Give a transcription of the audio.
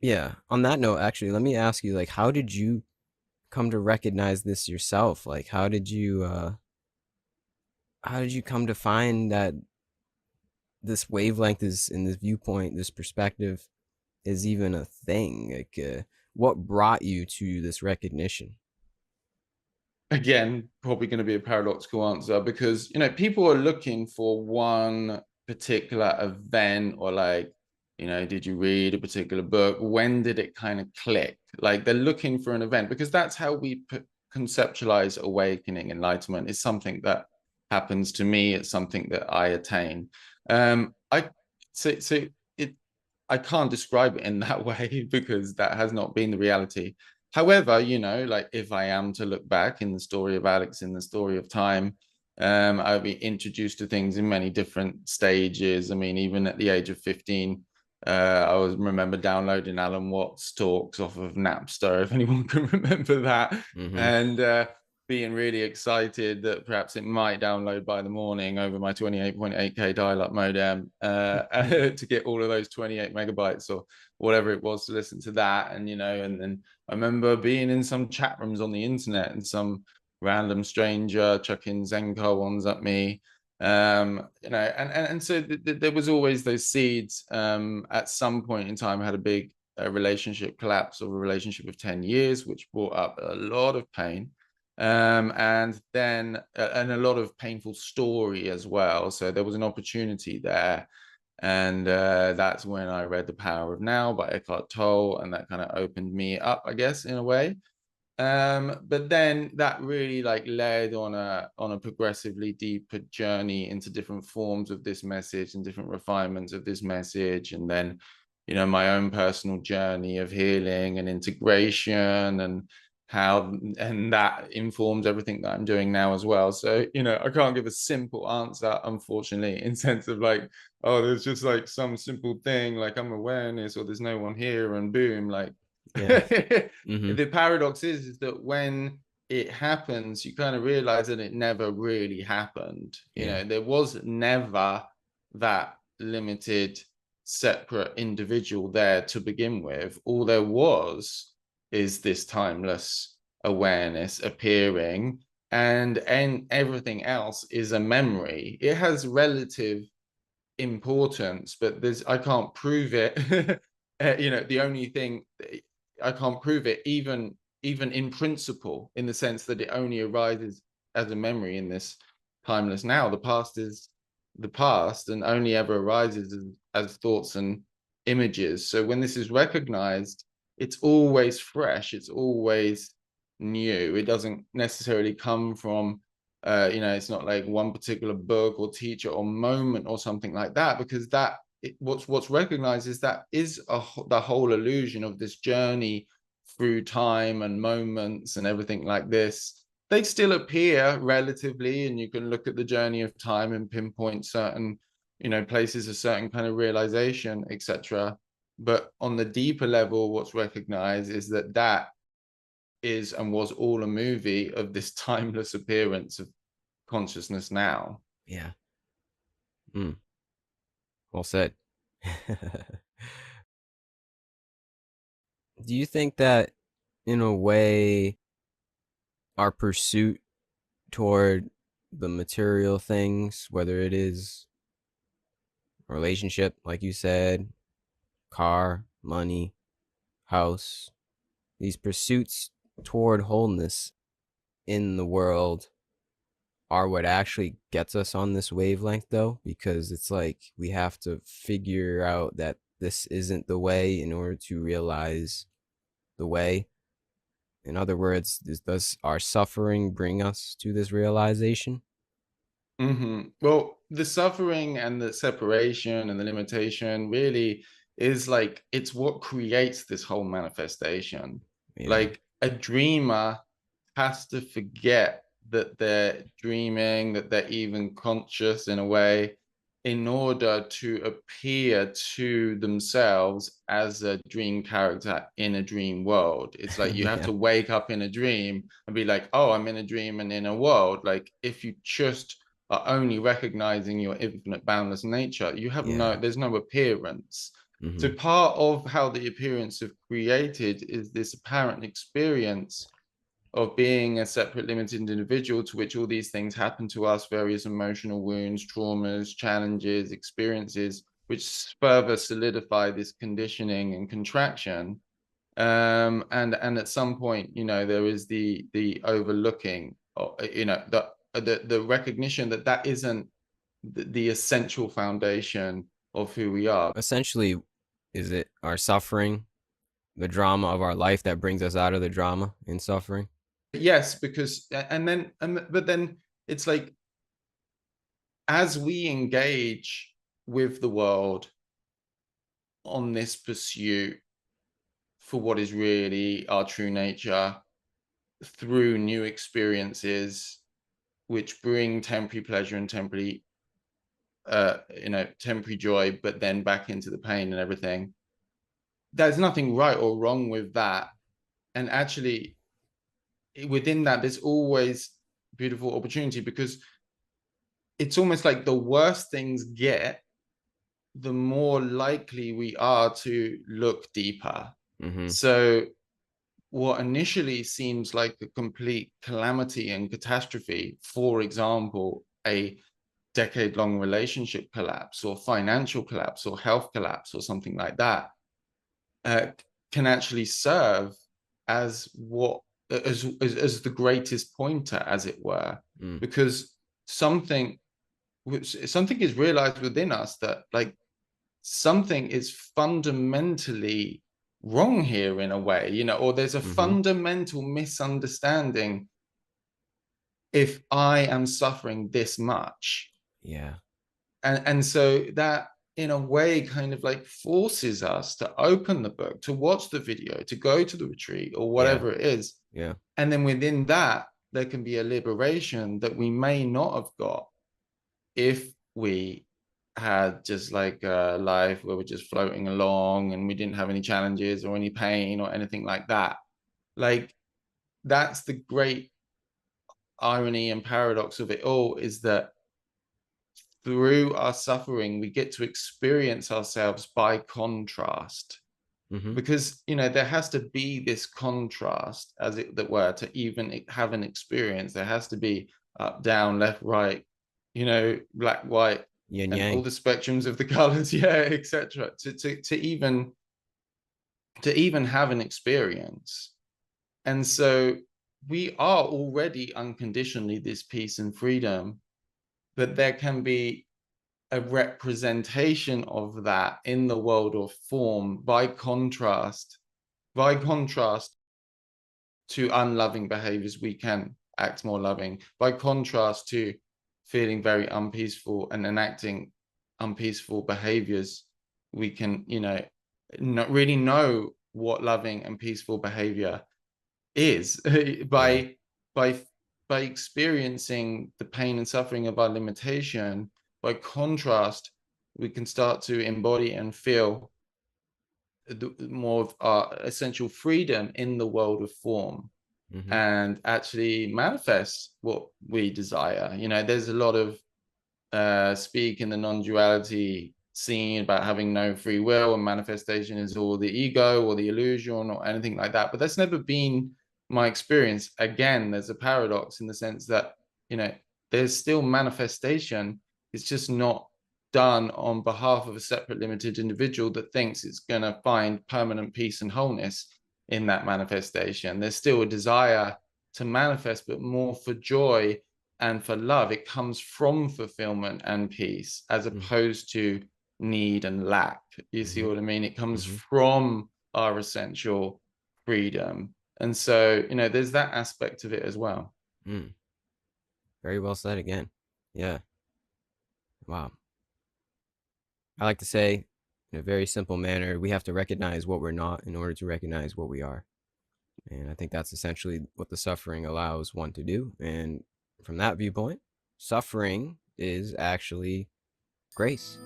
Yeah. On that note, actually, let me ask you, like, how did you come to recognize this yourself? Like, how did you come to find that this wavelength is in this viewpoint, this perspective is even a thing? Like, what brought you to this recognition? Again, probably going to be a paradoxical answer because, people are looking for one particular event or like, did you read a particular book? When did it kind of click? Like they're looking for an event because that's how we conceptualize awakening, enlightenment. Is something that happens to me. It's something that I attain. I so it I can't describe it in that way because that has not been the reality. However, like if I am to look back in the story of Alex, in the story of time, I'll be introduced to things in many different stages. I mean, even at the age of 15, I was remember downloading Alan Watts talks off of Napster, if anyone can remember that, Mm-hmm. and being really excited that perhaps it might download by the morning over my 28.8K dial-up modem to get all of those 28 megabytes or whatever it was to listen to that. And, and then I remember being in some chat rooms on the internet and some random stranger chucking Zenko ones at me. And so there was always those seeds. At some point in time, I had a big relationship collapse of a relationship of 10 years, which brought up a lot of pain. And then and a lot of painful story as well. So there was an opportunity there, and that's when I read The Power of Now by Eckhart Tolle, and that kind of opened me up, I guess, in a way. But then that really like led on a progressively deeper journey into different forms of this message and different refinements of this message, and then my own personal journey of healing and integration and how and that informs everything that I'm doing now as well. So I can't give a simple answer, unfortunately, in sense of like, oh, there's just like some simple thing like I'm awareness or there's no one here and boom, like Yeah. Mm-hmm. the paradox is that when it happens, you kind of realize that it never really happened. Yeah. There was never that limited, separate individual there to begin with. All there was is this timeless awareness appearing, and everything else is a memory. It has relative importance, but I can't prove it. The only thing I can't prove it, even in principle, in the sense that it only arises as a memory in this timeless now. The past is the past and only ever arises as thoughts and images. So when this is recognized, it's always fresh. It's always new. It doesn't necessarily come from it's not like one particular book or teacher or moment or something like that, because what's recognized is that is the whole illusion of this journey through time and moments and everything like this. They still appear relatively, and you can look at the journey of time and pinpoint certain, places, a certain kind of realization, etc. But on the deeper level, what's recognized is that is and was all a movie of this timeless appearance of consciousness now. Yeah. Mm. Well said. Do you think that, in a way, our pursuit toward the material things, whether it is a relationship, like you said, car, money, house, these pursuits toward wholeness in the world are what actually gets us on this wavelength, though? Because it's like we have to figure out that this isn't the way in order to realize the way. In other words, does our suffering bring us to this realization? Well, the suffering and the separation and the limitation really is like it's what creates this whole manifestation. Yeah. Like a dreamer has to forget that they're dreaming, that they're even conscious in a way, in order to appear to themselves as a dream character in a dream world. It's like you have Yeah. to wake up in a dream and be like, oh, I'm in a dream and in a world. Like if you just are only recognizing your infinite boundless nature, you have Yeah. there's no appearance. So Mm-hmm. part of how the appearance of created is this apparent experience of being a separate limited individual to which all these things happen to us, various emotional wounds, traumas, challenges, experiences, which further solidify this conditioning and contraction. And at some point, there is the overlooking, the recognition that that isn't the essential foundation of who we are. Essentially, is it our suffering, the drama of our life that brings us out of the drama and suffering? Yes, because but then it's like, as we engage with the world on this pursuit for what is really our true nature through new experiences which bring temporary pleasure and temporary joy, but then back into the pain and everything, there's nothing right or wrong with that. And actually, within that, there's always beautiful opportunity, because it's almost like the worse things get, the more likely we are to look deeper. Mm-hmm. So what initially seems like a complete calamity and catastrophe, for example, a decade-long relationship collapse or financial collapse or health collapse or something like that, uh, can actually serve as the greatest pointer, as it were, Mm. because something something is realized within us that, like, something is fundamentally wrong here in a way, or there's a Mm-hmm. fundamental misunderstanding if I am suffering this much. Yeah. And so that, in a way, kind of like forces us to open the book, to watch the video, to go to the retreat or Yeah. whatever it is. Yeah. And then within that, there can be a liberation that we may not have got if we had just like a life where we're just floating along and we didn't have any challenges or any pain or anything like that. Like, that's the great irony and paradox of it all, is that through our suffering, we get to experience ourselves by contrast. Mm-hmm. Because, there has to be this contrast, as it that were, to even have an experience. There has to be up, down, left, right, black, white, Yin and all yang. the spectrums of the colors, yeah, etc. To even have an experience. And so we are already unconditionally this peace and freedom, but there can be a representation of that in the world of form, by contrast to unloving behaviors, we can act more loving. By contrast to feeling very unpeaceful and enacting unpeaceful behaviors, we can, not really know what loving and peaceful behavior is Yeah. by by experiencing the pain and suffering of our limitation. By contrast, we can start to embody and feel more of our essential freedom in the world of form, Mm-hmm. and actually manifest what we desire. There's a lot of speak in the non-duality scene about having no free will, and manifestation is all the ego or the illusion or anything like that. But that's never been my experience. Again, there's a paradox in the sense that, you know, there's still manifestation. It's just not done on behalf of a separate limited individual that thinks it's going to find permanent peace and wholeness in that manifestation. There's still a desire to manifest, but more for joy and for love. It comes from fulfillment and peace, as opposed to need and lack. You see Mm-hmm. what I mean? It comes Mm-hmm. from our essential freedom. And so, there's that aspect of it as well. Mm. Very well said again. Yeah. Wow. I like to say, in a very simple manner, we have to recognize what we're not in order to recognize what we are. And I think that's essentially what the suffering allows one to do. And from that viewpoint, suffering is actually grace.